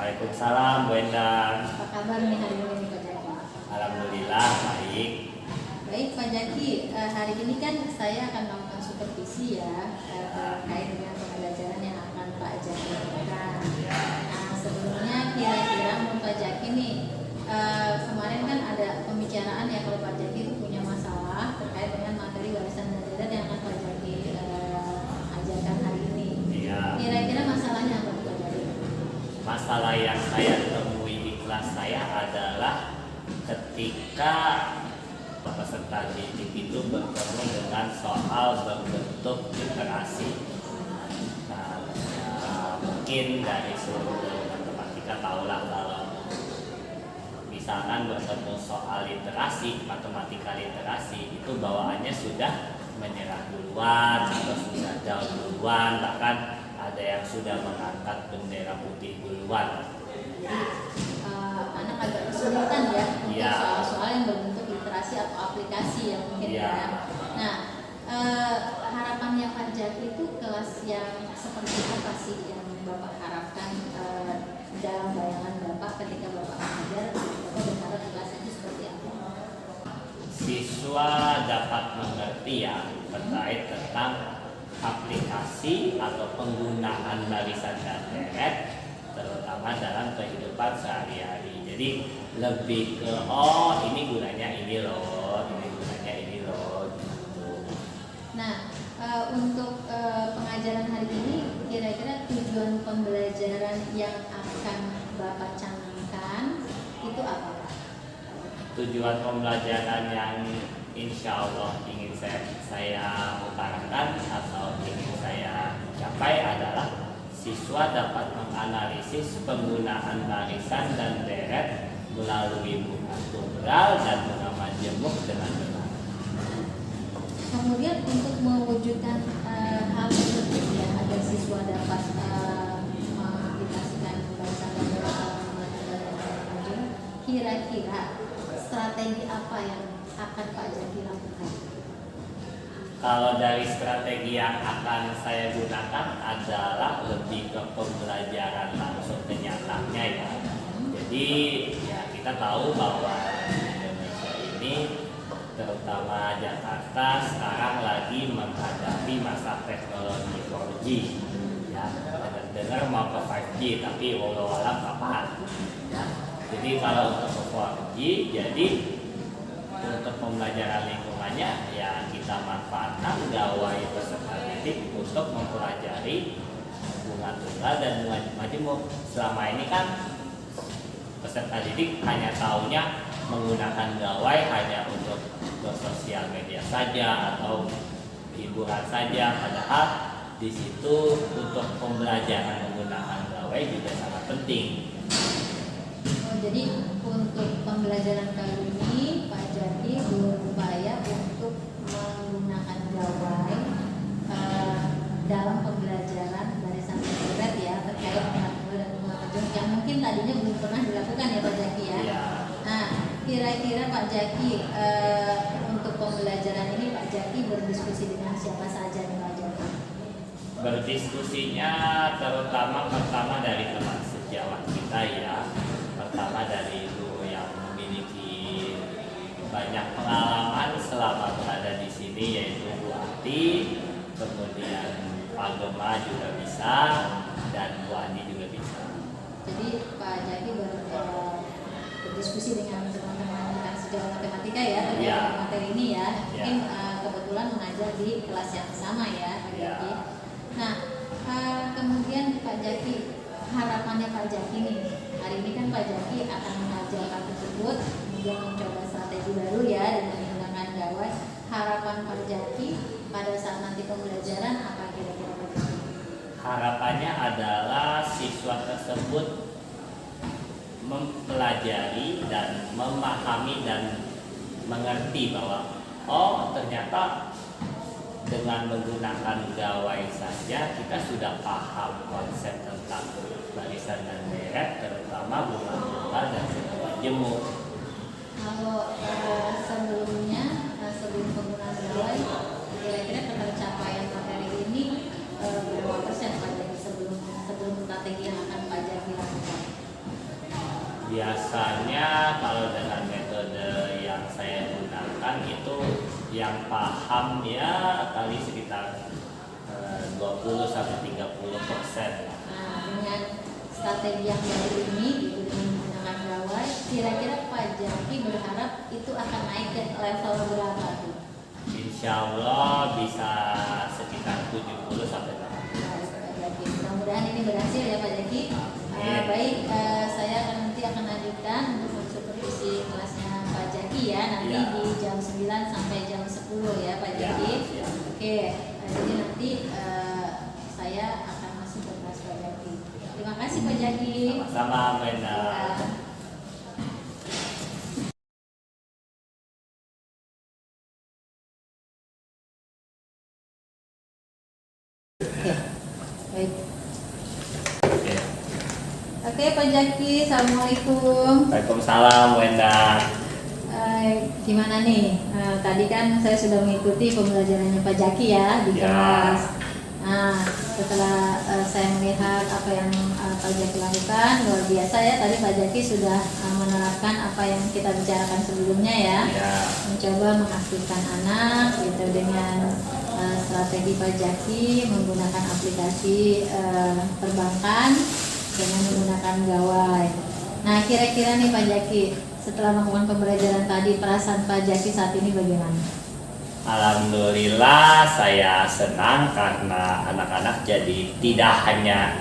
Waalaikumsalam, Bu Endang. Apa kabar nih hari ini Pak Jaki? Alhamdulillah baik. Baik Pak Jaki, hari ini kan saya akan melakukan supervisi ya terkait dengan pembelajaran yang akan Pak Jaki lakukan. Nah sebelumnya kira-kira menurut Pak Jaki nih, kemarin kan ada pembicaraan ya kalau Pak Jaki itu punya masalah terkait dengan materi warisan dan adat yang akan Pak Jaki ajarkan hari ini. Ya. Kira-kira masalahnya apa Pak Jaki? Masalah yang saya temui di kelas saya adalah ketika peserta didik itu bertemu dengan soal berbentuk literasi. Nah, mungkin dari seluruh matematika tahulah kalau misalkan bertemu soal literasi, matematika literasi itu bawaannya sudah menyerah duluan atau sudah down duluan, bahkan ada yang sudah mengangkat bendera putih duluan. Anak agak kesulitan ya untuk Ya. soal-soal yang berbentuk literasi atau aplikasi ya mungkin Ya. ya. Nah, harapannya Pak Jaki itu kelas yang seperti apa sih yang Bapak harapkan dalam bayangan Bapak ketika Bapak mengajar? Bapak berharap kelas itu seperti apa? Siswa dapat mengerti ya terkait tentang aplikasi atau penggunaan barisan dan deret terutama dalam kehidupan sehari-hari. Jadi lebih ke ini gunanya ini loh, ini gunanya ini loh gitu. Nah, untuk pengajaran hari ini kira-kira tujuan pembelajaran yang akan Bapak canangkan itu apa Pak? Tujuan pembelajaran yang insya Allah ingin saya utarakan atau ingin saya capai adalah siswa dapat menganalisis penggunaan barisan dan deret melalui buku tunggal dan bunga majemuk dengan benar. Kemudian untuk mewujudkan hal tersebut ya agar siswa dapat mengaplikasikan barisan dan deret kira-kira strategi apa yang akan Pak Jaki lakukan? Kalau dari strategi yang akan saya gunakan adalah lebih ke pembelajaran langsung ke nyatanya ya. Jadi ya kita tahu bahwa Indonesia ini terutama Jakarta sekarang lagi menghadapi masa teknologi 4G ya. Dengar mau ke 5G tapi walau alam kapan ya. Jadi kalau untuk ke 4G jadi untuk pembelajaran lingkungannya ya kita manfaatkan gawai peserta didik untuk mempelajari bunga tunggal dan bunga majemuk. Selama ini kan peserta didik hanya tahunya menggunakan gawai hanya untuk bersosial media saja atau hiburan saja, padahal di situ untuk pembelajaran menggunakan gawai juga sangat penting. Jadi untuk pembelajaran kali ini Pak Jaki berupaya untuk menggunakan gawai dalam pembelajaran barisan deret ya terkait dengan tunggal dan bunga majemuk yang mungkin tadinya belum pernah dilakukan ya Pak Jaki ya. Ya. Nah kira-kira Pak Jaki untuk pembelajaran ini Pak Jaki berdiskusi dengan siapa saja nih Pak Jaki? Berdiskusinya terutama pertama dari teman sejawat kita ya. Pertama dari guru yang memiliki banyak pengalaman selama berada di sini yaitu Bu Ati, kemudian Pak Gema juga bisa dan Bu Andi juga bisa. Jadi Pak Jaki berdiskusi dengan teman-teman yang sejauh matematika ya terkait Ya. dengan materi ini ya. Ya. Mungkin kebetulan mengajar di kelas yang sama ya Pak Ya. Jaki. Nah kemudian Pak Jaki harapannya Pak Jaki nih hari ini kan Pak Jaki akan mengajar hal tersebut kemudian mencoba strategi baru ya dengan menggunakan gawai. Harapan Pak Jaki pada saat nanti pembelajaran apa kira-kira Pak Jaki? Harapannya adalah siswa tersebut mempelajari dan memahami dan mengerti bahwa ternyata dengan menggunakan gawai saja kita sudah paham konsep tentang barisan dan deret terutama bunga tunggal dan bunga majemuk. Kalau sebelumnya sebelum penggunaan gawai kira-kira pencapaian materi ini berapa persen Pak Jaki sebelum strategi yang akan Pak Jaki lakukan? Biasanya kalau dengan metode yang saya gunakan itu yang paham ya kali sekitar 20-30%. Nah, dengan strategi yang baru ini gitu, dengan menggunakan gawai, kira-kira Pak Jaki berharap itu akan naik ke level berapa tuh? Insya Allah bisa sekitar 70-80%. Pak Jaki, mudah-mudahan ini berhasil ya Pak Jaki. Baik, saya nanti akan lanjutkan untuk supervisi kelasnya Pak Jaki ya, nanti Ya. di jam 9 sampai jam 10 ya Pak Ya, Jaki. ya. Oke, jadi nanti saya akan masuk ke kelas Pak Jaki. Terima kasih Pak Jaki. Sama-sama, Brenda. Ya. Oke, baik. Oke. Oke Pak Jaki, Assalamualaikum. Waalaikumsalam, Brenda. Gimana nih? Tadi kan saya sudah mengikuti pembelajarannya Pak Jaki ya di Ya. kelas. Nah, setelah saya melihat apa yang Pak Jaki lakukan, luar biasa ya. Tadi Pak Jaki sudah menerapkan apa yang kita bicarakan sebelumnya ya. Ya. Mencoba mengaktifkan anak gitu dengan strategi Pak Jaki menggunakan aplikasi perbankan dengan menggunakan gawai. Nah, kira-kira nih Pak Jaki, setelah melakukan pembelajaran tadi, perasaan Pak Jaki saat ini bagaimana? Alhamdulillah saya senang karena anak-anak jadi tidak hanya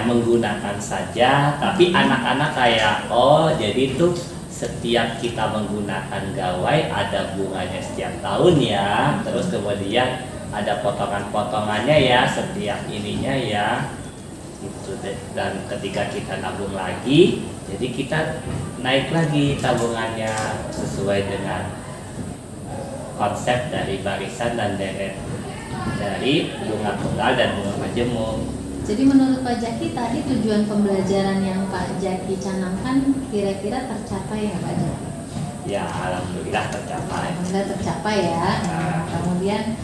menggunakan saja, tapi anak-anak kayak jadi tuh setiap kita menggunakan gawai ada bunganya setiap tahun ya, terus kemudian ada potongan-potongannya ya setiap ininya ya gitu deh. Dan ketika kita nabung lagi, jadi kita naik lagi tabungannya sesuai dengan konsep dari barisan dan deret dari bunga tunggal dan bunga majemuk. Jadi menurut Pak Jaki tadi tujuan pembelajaran yang Pak Jaki canangkan kira-kira tercapai ya Pak Jaki? Ya, alhamdulillah tercapai. Alhamdulillah tercapai ya. Nah, kemudian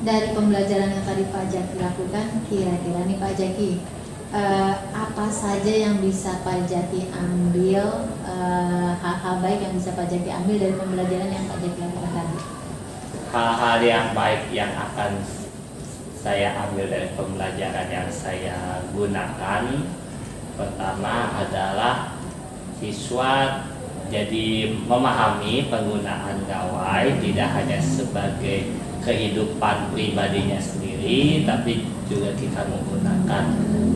dari pembelajaran yang tadi Pak Jaki lakukan, kira-kira nih Pak Jaki, apa saja yang bisa Pak Jaki ambil, hal-hal baik yang bisa Pak Jaki ambil dari pembelajaran yang Pak Jaki lakukan tadi? Hal-hal yang baik yang akan saya ambil dari pembelajaran yang saya gunakan, pertama adalah siswa jadi memahami penggunaan gawai tidak hanya sebagai kehidupan pribadinya sendiri, tapi juga kita menggunakan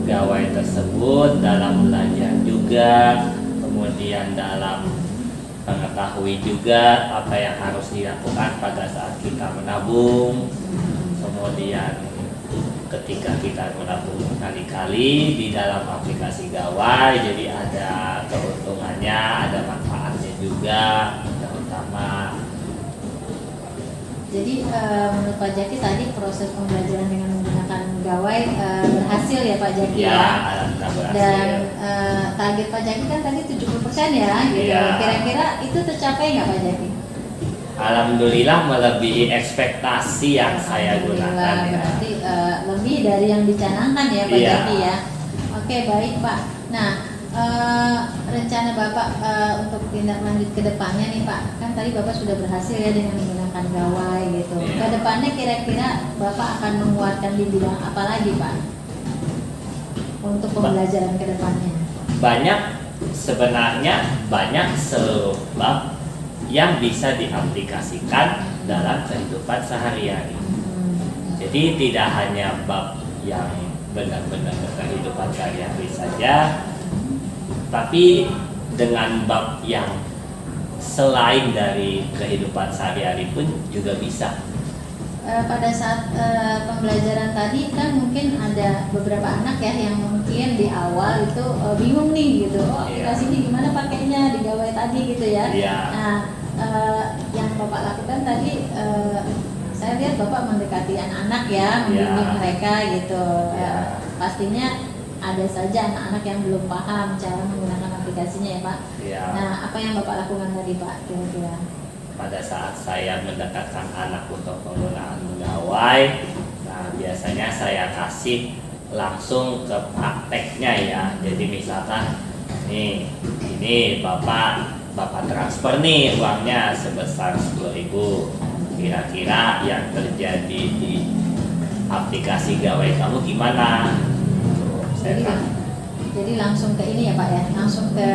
gawai tersebut dalam belajar juga, kemudian dalam mengetahui juga apa yang harus dilakukan pada saat kita menabung, kemudian ketika kita menabung kali-kali di dalam aplikasi gawai, jadi ada keuntungannya, ada manfaatnya juga, terutama. Jadi menurut Pak Jaki tadi proses pembelajaran dengan menggunakan gawai berhasil ya Pak Jaki ya? Alhamdulillah berhasil. Dan target Pak Jaki kan tadi 70% ya gitu. Ya. Kira-kira itu tercapai nggak Pak Jaki? Alhamdulillah melebihi ekspektasi yang saya gunakan ya. Berarti lebih dari yang dicanangkan ya Pak Iya. Jaki ya. Oke, baik Pak. Nah, rencana Bapak untuk tindak lanjut ke depannya nih Pak, kan tadi Bapak sudah berhasil ya dengan menggunakan gawai gitu. Iya. Ke depannya kira-kira Bapak akan menguatkan di bidang apa lagi Pak untuk pembelajaran ke depannya? Sebenarnya banyak sebab yang bisa diaplikasikan dalam kehidupan sehari-hari. Jadi tidak hanya bab yang benar-benar kehidupan sehari-hari saja, tapi dengan bab yang selain dari kehidupan sehari-hari pun juga bisa. Pada saat pembelajaran tadi kan mungkin ada beberapa anak ya yang mungkin di awal itu bingung nih gitu, aplikasi ini gimana pakainya di gawai tadi gitu ya. Iya. Nah, yang Bapak lakukan tadi, saya lihat Bapak mendekati anak-anak ya, membimbing mereka gitu. Pastinya ada saja anak-anak yang belum paham cara menggunakan aplikasinya ya Pak. Iya. Nah, apa yang Bapak lakukan tadi Pak kira-kira? Pada saat saya mendekatkan anak untuk penggunaan gawai, nah biasanya saya kasih langsung ke prakteknya ya. Jadi misalkan nih, ini Bapak transfer nih uangnya sebesar 10.000. Kira-kira yang terjadi di aplikasi gawai kamu gimana? Tuh, jadi langsung ke ini ya Pak ya, langsung ke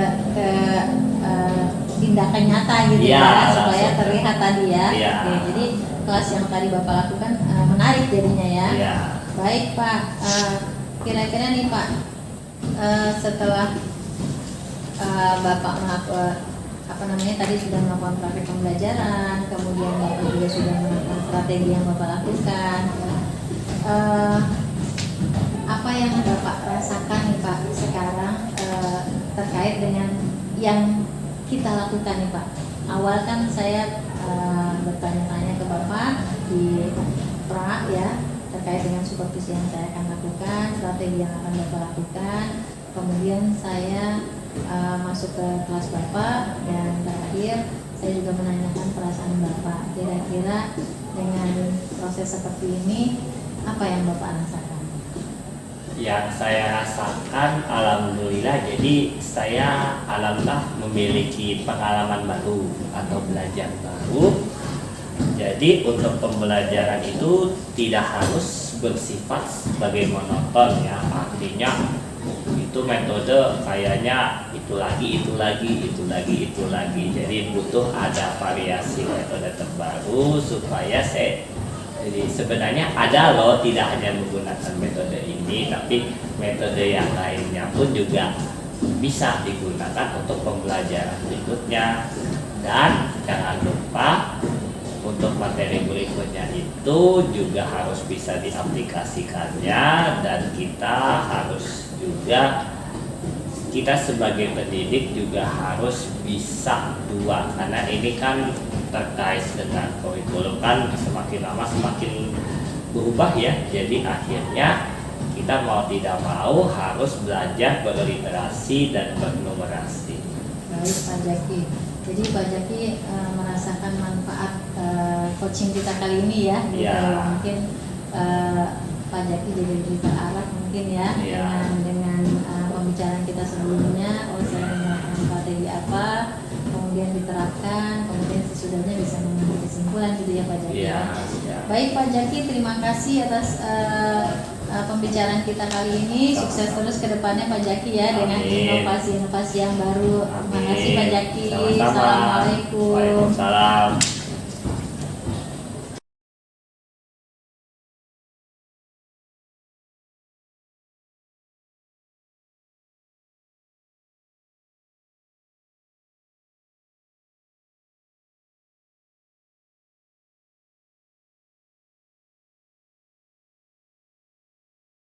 tindakan nyata gitu ya, ya, supaya terlihat tadi ya. Ya. Oke, jadi kelas yang tadi Bapak lakukan menarik jadinya ya. Ya. Baik Pak, kira-kira nih Pak, setelah Bapak tadi sudah melakukan praktik pembelajaran, kemudian Bapak juga sudah melakukan strategi yang Bapak lakukan. Apa yang Bapak rasakan nih Pak sekarang terkait dengan yang kita lakukan nih Pak? Awal kan saya bertanya-tanya ke Bapak di pra ya, terkait dengan supervisi yang saya akan lakukan, strategi yang akan Bapak lakukan. Kemudian saya masuk ke kelas Bapak, dan terakhir saya juga menanyakan perasaan Bapak. Kira-kira dengan proses seperti ini apa yang Bapak rasakan? Yang saya rasakan alhamdulillah, jadi saya alhamdulillah memiliki pengalaman baru atau belajar baru. Jadi untuk pembelajaran itu tidak harus bersifat sebagai monoton ya, artinya itu metode kayaknya itu lagi. Jadi butuh ada variasi metode terbaru supaya jadi sebenarnya ada loh, tidak hanya menggunakan metode ini, tapi metode yang lainnya pun juga bisa digunakan untuk pembelajaran berikutnya. Dan jangan lupa untuk materi berikutnya itu juga harus bisa diaplikasikannya, dan kita sebagai pendidik juga harus bisa dua, karena ini kan terkait dengan kurikulum kan semakin lama semakin berubah ya. Jadi akhirnya kita mau tidak mau harus belajar berliterasi dan bernumerasi. Baik Pak Jaki, jadi Pak Jaki merasakan manfaat coaching kita kali ini ya, Ya. Mungkin Pak Jaki jadi lebih terarah mungkin ya, dengan pembicaraan kita sebelumnya. Saya menggunakan strategi apa, kemudian diterapkan, kemudian sesudahnya bisa mengambil kesimpulan gitu ya Pak Jaki. Ya. Baik Pak Jaki, terima kasih atas pembicaraan kita kali ini. Sukses terus ke depannya Pak Jaki ya, dengan inovasi-inovasi yang baru. Terima kasih Pak Jaki. Sama-sama. Assalamualaikum. Waalaikumsalam.